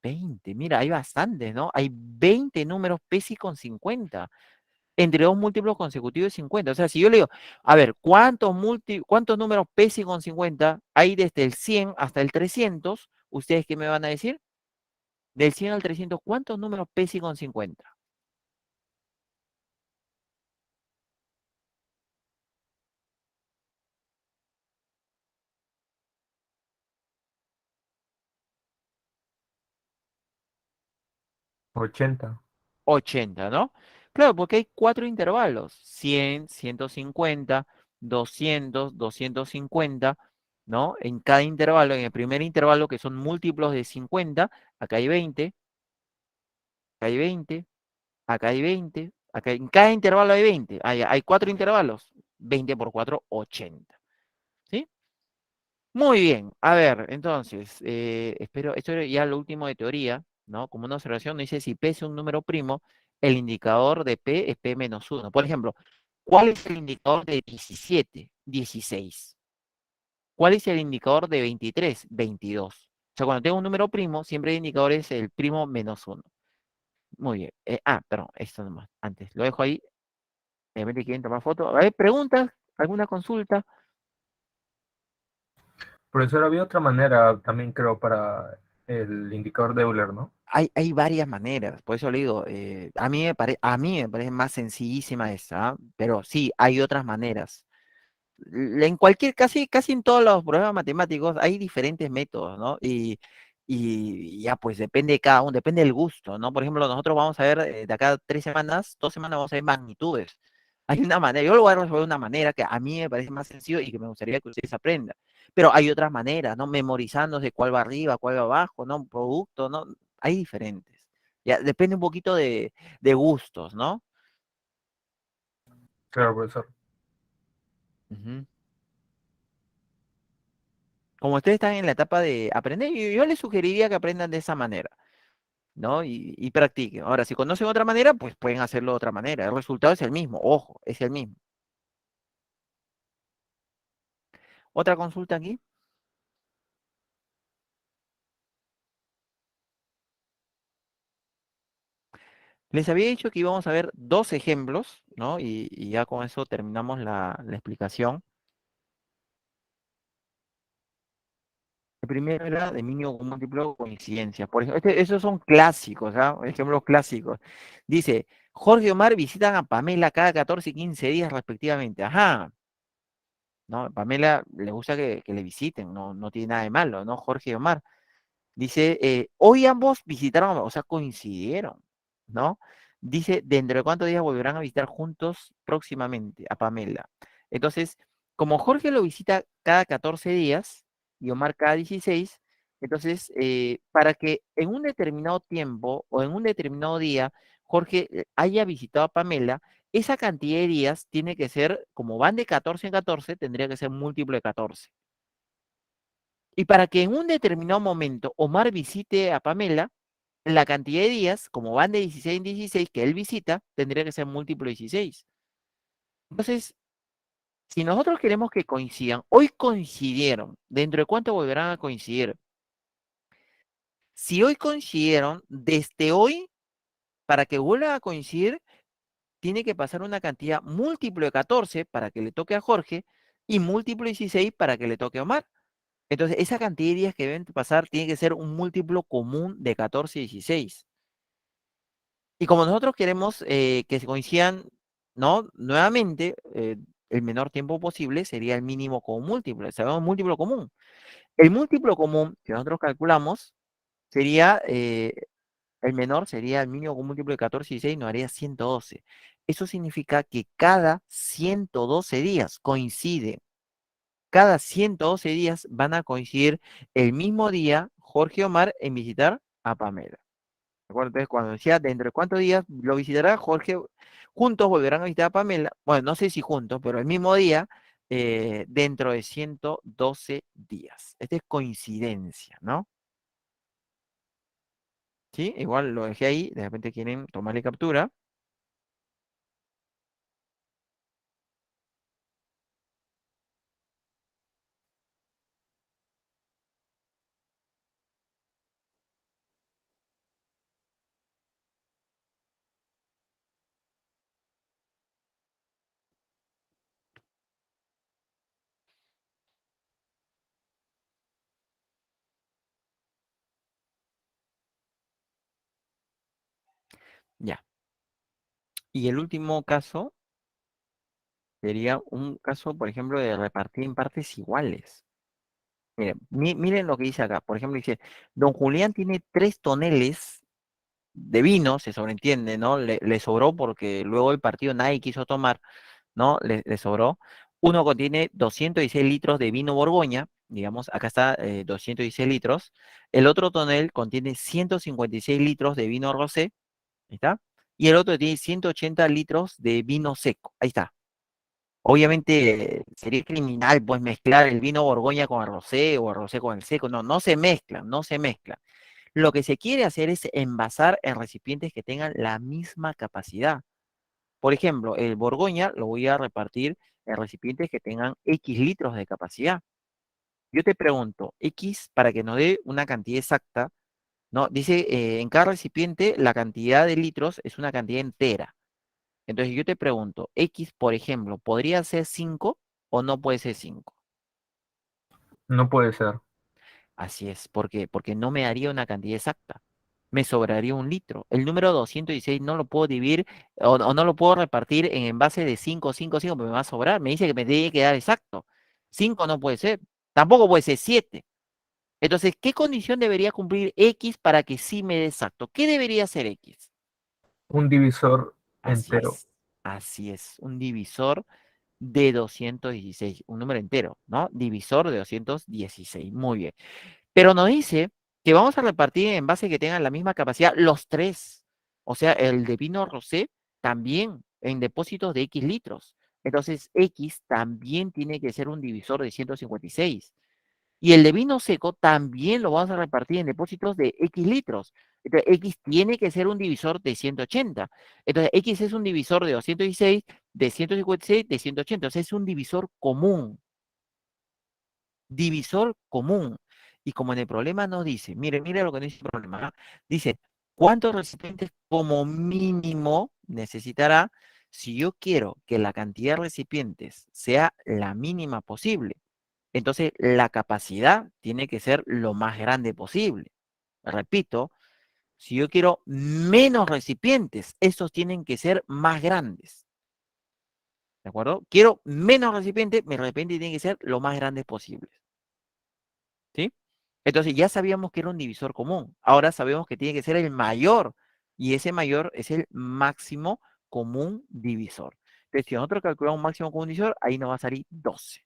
20. Mira, hay bastantes, ¿no? Hay 20 números PESI con 50 entre dos múltiplos consecutivos de 50. O sea, si yo le digo, a ver, ¿cuántos números PESI con 50 hay desde el 100 hasta el 300? ¿Ustedes qué me van a decir? Del 100 al 300, ¿cuántos números PESI con 50? 80. 80, ¿no? Claro, porque hay cuatro intervalos, 100, 150, 200, 250, ¿no? En cada intervalo, en el primer intervalo, que son múltiplos de 50, acá hay 20, acá hay 20, acá hay 20, acá en cada intervalo hay 20, hay cuatro intervalos, 20 por 4, 80, ¿sí? Muy bien, a ver, entonces, espero, esto era ya lo último de teoría, ¿no? Como una observación, dice si P es un número primo, el indicador de P es P menos 1. Por ejemplo, ¿cuál es el indicador de 17? 16. ¿Cuál es el indicador de 23? 22. O sea, cuando tengo un número primo, siempre el indicador es el primo menos 1. Muy bien. Perdón, esto nomás, antes, lo dejo ahí, de repente quieren tomar foto. A ver, preguntas, alguna consulta. Profesor, había otra manera también, creo, para el indicador de Euler, ¿no? Hay varias maneras, por eso le digo, a mí me parece más sencillísima esa, ¿ah? Pero sí, hay otras maneras. En casi en todos los problemas matemáticos hay diferentes métodos, ¿no? Y ya pues depende de cada uno, depende del gusto, ¿no? Por ejemplo, nosotros vamos a ver de acá 3 semanas, 2 semanas vamos a ver magnitudes. Hay una manera, yo lo voy a resolver de una manera que a mí me parece más sencillo y que me gustaría que ustedes aprendan. Pero hay otras maneras, ¿no? Memorizándose cuál va arriba, cuál va abajo, ¿no? Producto, ¿no? Hay diferentes. Ya, depende un poquito de gustos, ¿no? Claro, profesor. Ujú. Como ustedes están en la etapa de aprender, yo les sugeriría que aprendan de esa manera, ¿no? Y practiquen. Ahora, si conocen otra manera, pues pueden hacerlo de otra manera. El resultado es el mismo, ojo, es el mismo. ¿Otra consulta aquí? Les había dicho que íbamos a ver dos ejemplos, ¿no? Y ya con eso terminamos la explicación. El primero era de mínimo con múltiplo coincidencia. Por ejemplo, esos son clásicos, ¿ah? Ejemplos clásicos. Dice, Jorge y Omar visitan a Pamela cada 14 y 15 días respectivamente. Ajá. ¿No? Pamela le gusta que le visiten, no tiene nada de malo, ¿no? Jorge y Omar. Dice, hoy ambos visitaron, o sea, coincidieron, ¿no? Dice, ¿dentro de cuántos días volverán a visitar juntos próximamente a Pamela? Entonces, como Jorge lo visita cada 14 días y Omar cada 16, entonces, para que en un determinado tiempo o en un determinado día Jorge haya visitado a Pamela, esa cantidad de días tiene que ser, como van de 14 en 14, tendría que ser múltiplo de 14. Y para que en un determinado momento Omar visite a Pamela, la cantidad de días, como van de 16 en 16 que él visita, tendría que ser múltiplo de 16. Entonces, si nosotros queremos que coincidan, hoy coincidieron, ¿dentro de cuánto volverán a coincidir? Si hoy coincidieron, desde hoy, para que vuelvan a coincidir, tiene que pasar una cantidad múltiplo de 14 para que le toque a Jorge y múltiplo de 16 para que le toque a Omar. Entonces, esa cantidad de días que deben pasar tiene que ser un múltiplo común de 14 y 16. Y como nosotros queremos que se coincidan, ¿no? Nuevamente, el menor tiempo posible sería el mínimo común múltiplo. Sabemos múltiplo común. El múltiplo común que nosotros calculamos sería, el menor sería el mínimo común múltiplo de 14 y 16, nos haría 112. Eso significa que cada 112 días coincide. Cada 112 días van a coincidir el mismo día Jorge y Omar en visitar a Pamela. ¿De acuerdo? Entonces, cuando decía dentro de cuántos días lo visitará Jorge, juntos volverán a visitar a Pamela. Bueno, no sé si juntos, pero el mismo día, dentro de 112 días. Esta es coincidencia, ¿no? Sí, igual lo dejé ahí, de repente quieren tomarle captura. Ya. Y el último caso sería un caso, por ejemplo, de repartir en partes iguales. Miren, miren lo que dice acá. Por ejemplo, dice, don Julián tiene 3 toneles de vino, se sobreentiende, ¿no? Le sobró porque luego del partido nadie quiso tomar, ¿no? Le sobró. Uno contiene 216 litros de vino Borgoña, digamos, acá está 216 litros. El otro tonel contiene 156 litros de vino rosé, ahí está. Y el otro tiene 180 litros de vino seco, ahí está. Obviamente sería criminal pues mezclar el vino Borgoña con el rosé o el rosé con el seco. No, no se mezclan, no se mezclan. Lo que se quiere hacer es envasar en recipientes que tengan la misma capacidad. Por ejemplo, el Borgoña lo voy a repartir en recipientes que tengan X litros de capacidad. Yo te pregunto, X para que nos dé una cantidad exacta, ¿no? Dice, en cada recipiente la cantidad de litros es una cantidad entera. Entonces yo te pregunto, X, por ejemplo, ¿podría ser 5 o no puede ser 5? No puede ser. Así es, ¿por qué? Porque no me daría una cantidad exacta. Me sobraría un litro. El número 216 no lo puedo dividir o no lo puedo repartir en envase de 5, 5, 5, porque me va a sobrar. Me dice que me tiene que dar exacto. 5 no puede ser. Tampoco puede ser 7. Entonces, ¿qué condición debería cumplir X para que sí me dé exacto? ¿Qué debería ser X? Un divisor Así entero. es. Así es. Un divisor de 216, un número entero, ¿no? Divisor de 216. Muy bien. Pero nos dice que vamos a repartir en base que tengan la misma capacidad los tres. O sea, el de vino rosé también en depósitos de X litros. Entonces, X también tiene que ser un divisor de 156. Y el de vino seco también lo vamos a repartir en depósitos de X litros. Entonces, X tiene que ser un divisor de 180. Entonces, X es un divisor de 216, de 156, de 180. O sea, es un divisor común. Divisor común. Y como en el problema nos dice, mire lo que dice el problema. ¿Ah? Dice, ¿cuántos recipientes como mínimo necesitará si yo quiero que la cantidad de recipientes sea la mínima posible? Entonces, la capacidad tiene que ser lo más grande posible. Repito, si yo quiero menos recipientes, estos tienen que ser más grandes. ¿De acuerdo? Quiero menos recipientes, mi recipiente tiene que ser lo más grande posible. ¿Sí? Entonces ya sabíamos que era un divisor común. Ahora sabemos que tiene que ser el mayor. Y ese mayor es el máximo común divisor. Entonces, si nosotros calculamos un máximo común divisor, ahí nos va a salir 12.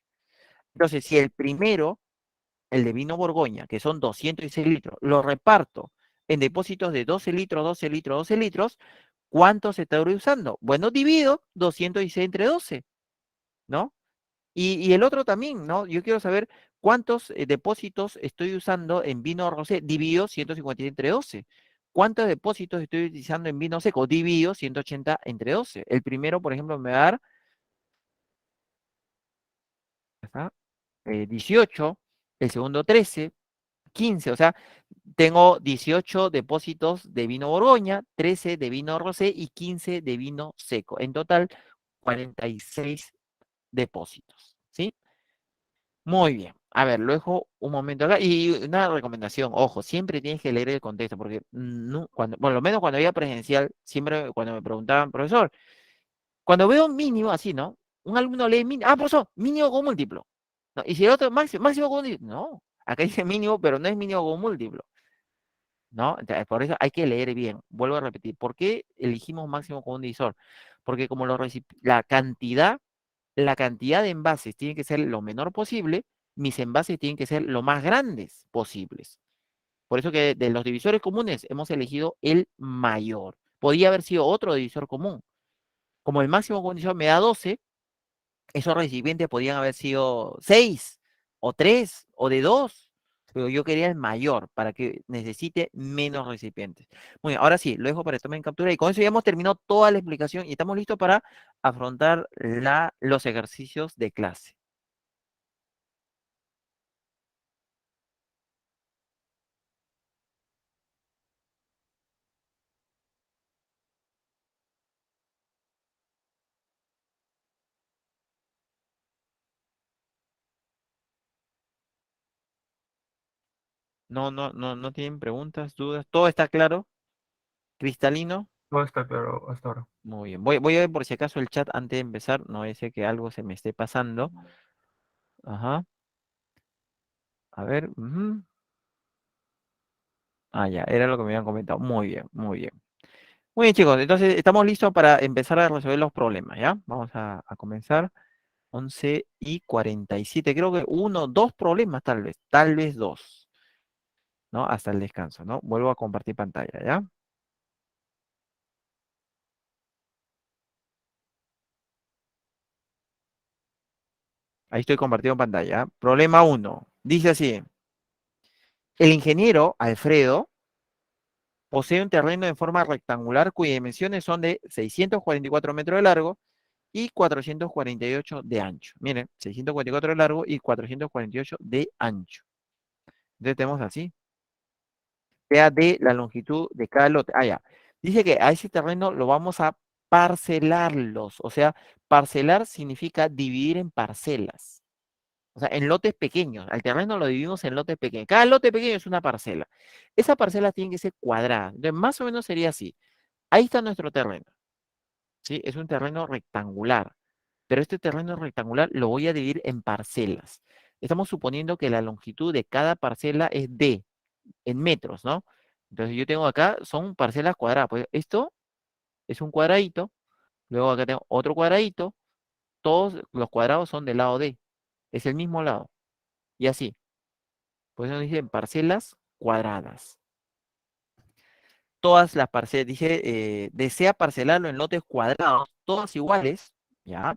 Entonces, si el primero, el de vino Borgoña, que son 206 litros, lo reparto en depósitos de 12 litros, 12 litros, 12 litros, ¿cuánto se está usando? Bueno, divido 206 entre 12, ¿no? Y el otro también, ¿no? Yo quiero saber cuántos depósitos estoy usando en vino rosé, dividido 156 entre 12. ¿Cuántos depósitos estoy utilizando en vino seco? Dividido 180 entre 12. El primero, por ejemplo, me va a dar, ¿está? 18, el segundo 13, 15, o sea, tengo 18 depósitos de vino Borgoña, 13 de vino rosé y 15 de vino seco. En total, 46 depósitos, ¿sí? Muy bien. A ver, lo dejo un momento acá. Y una recomendación, ojo, siempre tienes que leer el contexto, porque no, cuando, por lo menos cuando había presencial, siempre cuando me preguntaban, profesor, cuando veo un mínimo así, ¿no? Un alumno lee mínimo, profesor, mínimo con múltiplo. No, y si el otro máximo, máximo con múltiplo. No, acá dice mínimo, pero no es mínimo con múltiplo, ¿no? Entonces, por eso hay que leer bien. Vuelvo a repetir, ¿por qué elegimos máximo con un divisor? Porque como la cantidad de envases tiene que ser lo menor posible, mis envases tienen que ser lo más grandes posibles. Por eso que de los divisores comunes hemos elegido el mayor. Podía haber sido otro divisor común. Como el máximo común divisor me da 12, esos recipientes podían haber sido 6 o 3 o de 2, pero yo quería el mayor para que necesite menos recipientes. Muy bien, ahora sí, lo dejo para que tomen captura y con eso ya hemos terminado toda la explicación y estamos listos para afrontar los ejercicios de clase. No, no, no, no tienen preguntas, dudas. ¿Todo está claro? ¿Cristalino? Todo está claro hasta ahora. Muy bien. Voy a ver por si acaso el chat antes de empezar. No es que algo se me esté pasando. Ajá. A ver. Ujú. Ya, era lo que me habían comentado. Muy bien, muy bien. Muy bien, chicos. Entonces, estamos listos para empezar a resolver los problemas, ¿ya? Vamos a comenzar. 11:47. Creo que uno, dos problemas tal vez dos, ¿no? Hasta el descanso, ¿no? Vuelvo a compartir pantalla, ¿ya? Ahí estoy compartiendo pantalla. ¿Ya? Problema uno. Dice así. El ingeniero Alfredo posee un terreno en forma rectangular cuyas dimensiones son de 644 metros de largo y 448 de ancho. Miren, 644 de largo y 448 de ancho. Entonces tenemos así. Sea de la longitud de cada lote. Ya. Dice que a ese terreno lo vamos a parcelarlos. O sea, parcelar significa dividir en parcelas. O sea, en lotes pequeños. Al terreno lo dividimos en lotes pequeños. Cada lote pequeño es una parcela. Esa parcela tiene que ser cuadrada. Entonces, más o menos sería así. Ahí está nuestro terreno. ¿Sí? Es un terreno rectangular. Pero este terreno rectangular lo voy a dividir en parcelas. Estamos suponiendo que la longitud de cada parcela es D, en metros, ¿no? Entonces yo tengo acá, son parcelas cuadradas. Pues esto es un cuadradito. Luego acá tengo otro cuadradito. Todos los cuadrados son del lado D. Es el mismo lado. Y así. Pues eso dicen parcelas cuadradas. Todas las parcelas, dice, desea parcelarlo en lotes cuadrados, todas iguales, ¿ya?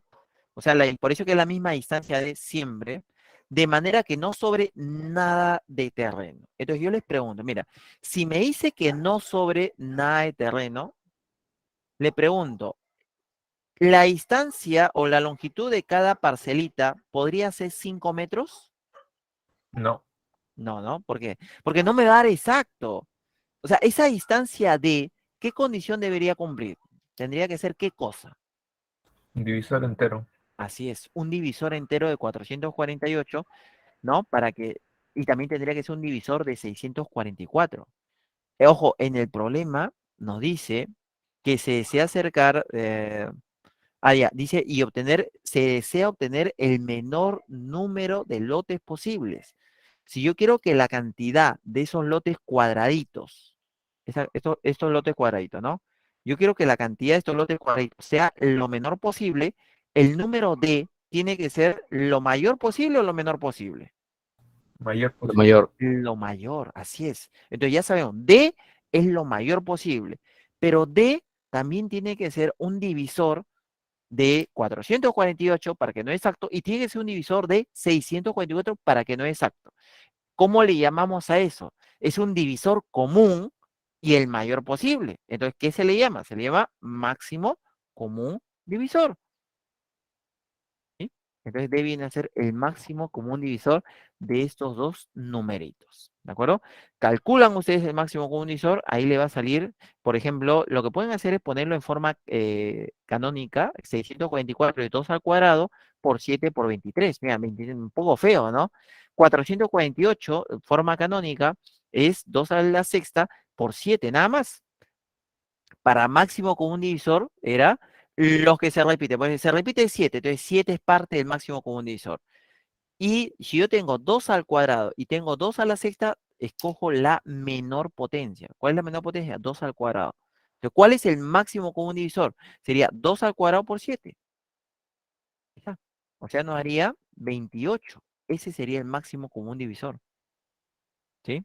O sea, por eso que es la misma distancia de siempre, de manera que no sobre nada de terreno. Entonces yo les pregunto, mira, si me dice que no sobre nada de terreno, le pregunto, ¿la distancia o la longitud de cada parcelita podría ser 5 metros? No, No, ¿no? ¿Por qué? Porque no me va a dar exacto. O sea, esa distancia de, ¿qué condición debería cumplir? Tendría que ser ¿qué cosa? un divisor entero. Así es, un divisor entero de 448, ¿no? Y también tendría que ser un divisor de 644. Ojo, en el problema nos dice que se desea acercar, ya, dice, se desea obtener el menor número de lotes posibles. Si yo quiero que la cantidad de esos lotes cuadraditos, estos lotes cuadraditos, ¿no? Yo quiero que la cantidad de estos lotes cuadraditos sea lo menor posible, el número D tiene que ser lo mayor posible o lo menor posible. Mayor Lo posible. mayor. Lo mayor, así es. Entonces ya sabemos, D es lo mayor posible, pero D también tiene que ser un divisor de 448 para que no es exacto y tiene que ser un divisor de 644 para que no es exacto. ¿Cómo le llamamos a eso? Es un divisor común y el mayor posible. Entonces, ¿qué se le llama? Se le llama máximo común divisor. ¿Sí? Entonces, D viene a ser el máximo común divisor de estos dos numeritos. ¿De acuerdo? Calculan ustedes el máximo común divisor, ahí le va a salir, por ejemplo, lo que pueden hacer es ponerlo en forma canónica, 644 de 2 al cuadrado por 7 por 23. Mira, un poco feo, ¿no? 448, forma canónica, es 2 a la sexta por 7, nada más. Para máximo común divisor era los que se repiten. Pues se repite 7, entonces 7 es parte del máximo común divisor. Y si yo tengo 2 al cuadrado y tengo 2 a la sexta, escojo la menor potencia. ¿Cuál es la menor potencia? 2 al cuadrado. Entonces, ¿cuál es el máximo común divisor? Sería 2 al cuadrado por 7. O sea, nos daría 28. Ese sería el máximo común divisor. ¿Sí?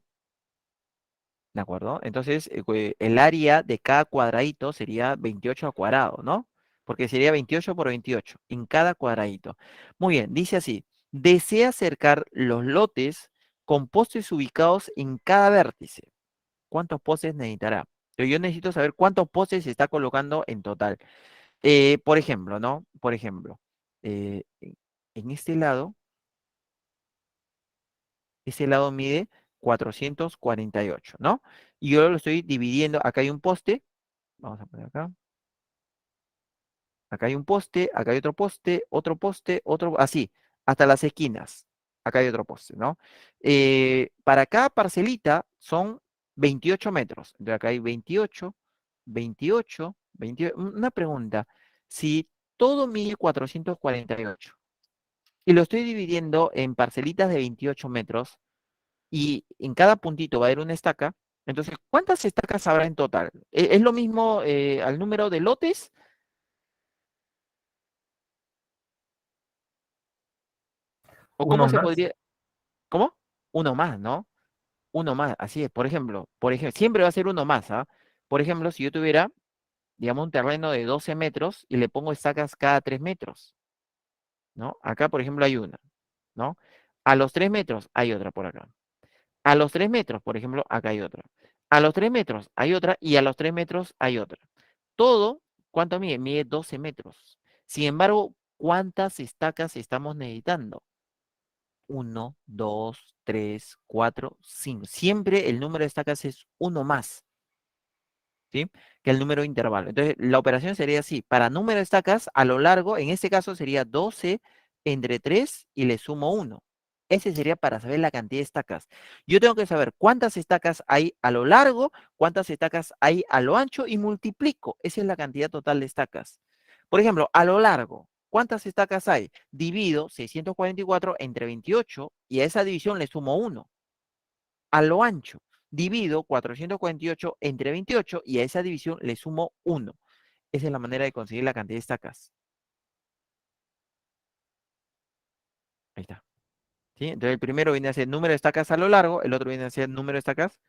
¿De acuerdo? Entonces, el área de cada cuadradito sería 28 al cuadrado, ¿no? Porque sería 28 por 28 en cada cuadradito. Muy bien, dice así, desea acercar los lotes con postes ubicados en cada vértice. ¿Cuántos postes necesitará? Pero yo necesito saber cuántos postes se está colocando en total. Por ejemplo, ¿no? Por ejemplo, en este lado mide 448, ¿no? Y yo lo estoy dividiendo, acá hay un poste, vamos a poner acá hay un poste, acá hay otro poste, otro, así, hasta las esquinas, acá hay otro poste, ¿no? Para cada parcelita son 28 metros, entonces acá hay 28, 28, 28, una pregunta, si todo mide 448 y lo estoy dividiendo en parcelitas de 28 metros, y en cada puntito va a haber una estaca. Entonces, ¿cuántas estacas habrá en total? ¿Es lo mismo al número de lotes o Uno cómo se más. podría? ¿Cómo? Uno más, ¿no? Uno más, así es. Por ejemplo, siempre va a ser uno más, ¿ah? Por ejemplo, si yo tuviera, digamos, un terreno de 12 metros y le pongo estacas cada 3 metros, ¿no? Acá, por ejemplo, hay una, ¿no? A los 3 metros hay otra por acá. A los 3 metros, por ejemplo, acá hay otra. A los 3 metros hay otra y a los 3 metros hay otra. Todo, ¿cuánto mide? Mide 12 metros. Sin embargo, ¿cuántas estacas estamos necesitando? Uno, 2, 3, 4, 5. Siempre el número de estacas es uno más, ¿sí? Que el número de intervalo. Entonces, la operación sería así. Para número de estacas, a lo largo, en este caso sería 12 entre 3 y le sumo 1. Ese sería para saber la cantidad de estacas. Yo tengo que saber cuántas estacas hay a lo largo, cuántas estacas hay a lo ancho y multiplico. Esa es la cantidad total de estacas. Por ejemplo, a lo largo, ¿cuántas estacas hay? Divido 644 entre 28 y a esa división le sumo 1. A lo ancho, divido 448 entre 28 y a esa división le sumo 1. Esa es la manera de conseguir la cantidad de estacas. Ahí está. ¿Sí? Entonces el primero viene a ser número de estacas a lo largo, el otro viene a ser número de estacas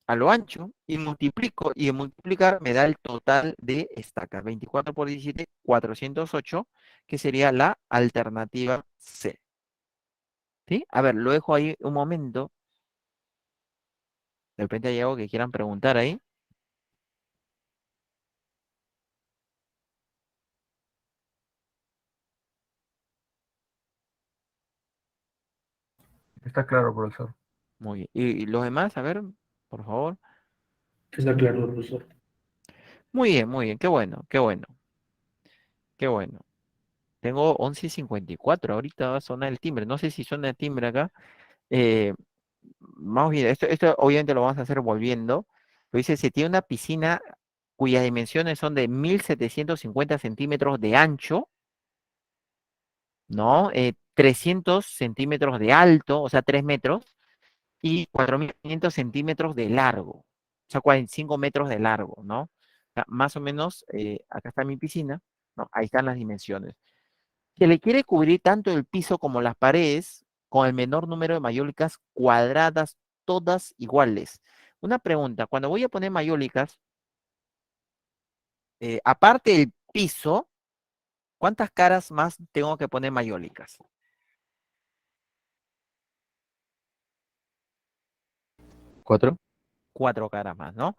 a lo ancho y multiplico y de multiplicar me da el total de estacas. 24 por 17, 408, que sería la alternativa C. ¿Sí? A ver, lo dejo ahí un momento. De repente hay algo que quieran preguntar ahí. Está claro, profesor. Muy bien. ¿Y los demás? A ver, por favor. Está claro, profesor. Muy bien, muy bien. Qué bueno, qué bueno, qué bueno. Tengo 11:54. Ahorita va a sonar el timbre. No sé si suena el timbre acá. Eh, Vamos bien. Esto obviamente lo vamos a hacer volviendo. Pero dice, se tiene una piscina cuyas dimensiones son de 1750 centímetros de ancho, ¿no? 300 centímetros de alto, o sea, 3 metros, y 4500 centímetros de largo, o sea, 45 metros de largo, ¿no? O sea, más o menos, acá está mi piscina, ¿no? Ahí están las dimensiones. Se le quiere cubrir tanto el piso como las paredes con el menor número de mayólicas cuadradas, todas iguales. Una pregunta, cuando voy a poner mayólicas, aparte del piso, ¿cuántas caras más tengo que poner mayólicas? 4. 4 caras más, ¿no?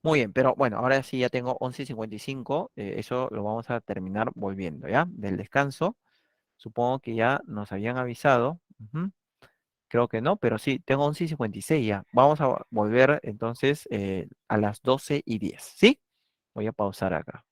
Muy bien, pero bueno, ahora sí ya tengo 11:55, eso lo vamos a terminar volviendo, ¿ya? Del descanso. Supongo que ya nos habían avisado. Ujú. Creo que no, pero sí, tengo 11:56 ya. Vamos a volver entonces a las 12:10, ¿sí? Voy a pausar acá.